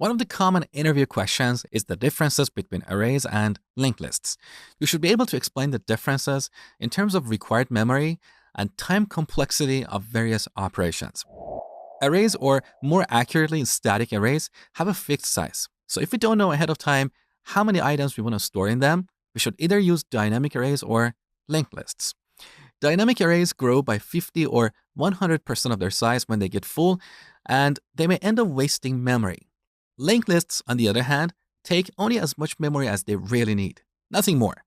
One of the common interview questions is the differences between arrays and linked lists. You should be able to explain the differences in terms of required memory and time complexity of various operations. Arrays, or more accurately, static arrays, have a fixed size. So if we don't know ahead of time how many items we want to store in them, we should either use dynamic arrays or linked lists. Dynamic arrays grow by 50 or 100% of their size when they get full, and they may end up wasting memory. Linked lists, on the other hand, take only as much memory as they really need, nothing more.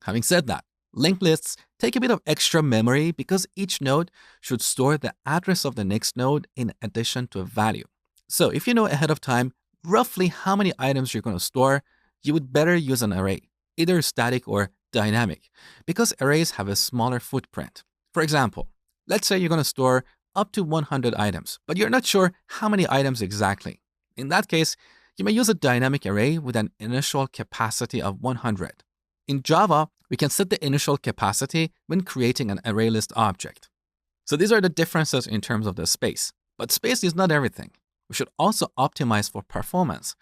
Having said that, linked lists take a bit of extra memory because each node should store the address of the next node in addition to a value. So if you know ahead of time roughly how many items you're going to store, you would better use an array, either static or dynamic, because arrays have a smaller footprint. For example, let's say you're going to store up to 100 items, but you're not sure how many items exactly. In that case, you may use a dynamic array with an initial capacity of 100. In Java, we can set the initial capacity when creating an ArrayList object. So these are the differences in terms of the space. But space is not everything. We should also optimize for performance.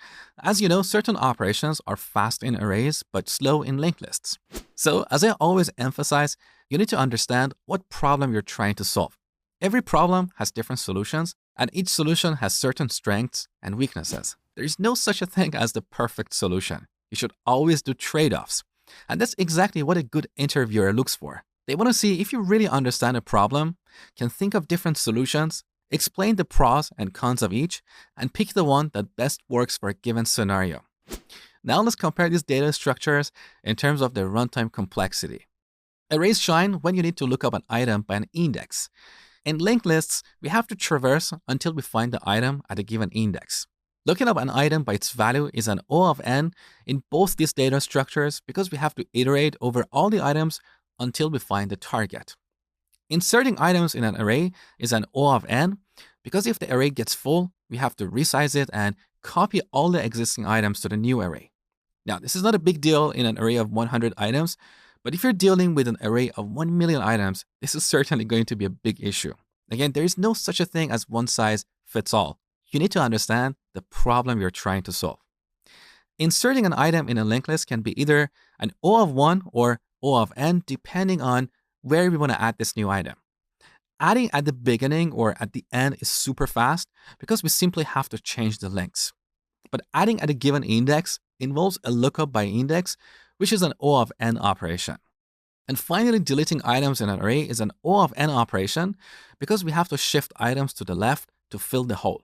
As you know, certain operations are fast in arrays but slow in linked lists. So as I always emphasize, you need to understand what problem you're trying to solve. Every problem has different solutions, and each solution has certain strengths and weaknesses. There is no such a thing as the perfect solution. You should always do trade-offs. And that's exactly what a good interviewer looks for. They want to see if you really understand a problem, can think of different solutions, explain the pros and cons of each, and pick the one that best works for a given scenario. Now let's compare these data structures in terms of their runtime complexity. Arrays shine when you need to look up an item by an index. In linked lists, we have to traverse until we find the item at a given index. Looking up an item by its value is an O of n in both these data structures because we have to iterate over all the items until we find the target. Inserting items in an array is an O of n because if the array gets full, we have to resize it and copy all the existing items to the new array. Now, this is not a big deal in an array of 100 items, but if you're dealing with an array of 1 million items, this is certainly going to be a big issue. Again, there is no such a thing as one size fits all. You need to understand the problem you're trying to solve. Inserting an item in a linked list can be either an O of 1 or O of n, depending on where we want to add this new item. Adding at the beginning or at the end is super fast because we simply have to change the links. But adding at a given index involves a lookup by index, which is an O of n operation. And finally, deleting items in an array is an O of n operation because we have to shift items to the left to fill the hole.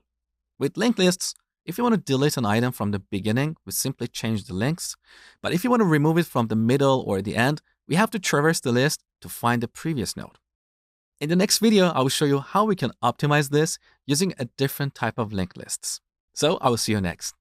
With linked lists, if you want to delete an item from the beginning, we simply change the links. But if you want to remove it from the middle or the end, we have to traverse the list to find the previous node. In the next video, I will show you how we can optimize this using a different type of linked lists. So I will see you next.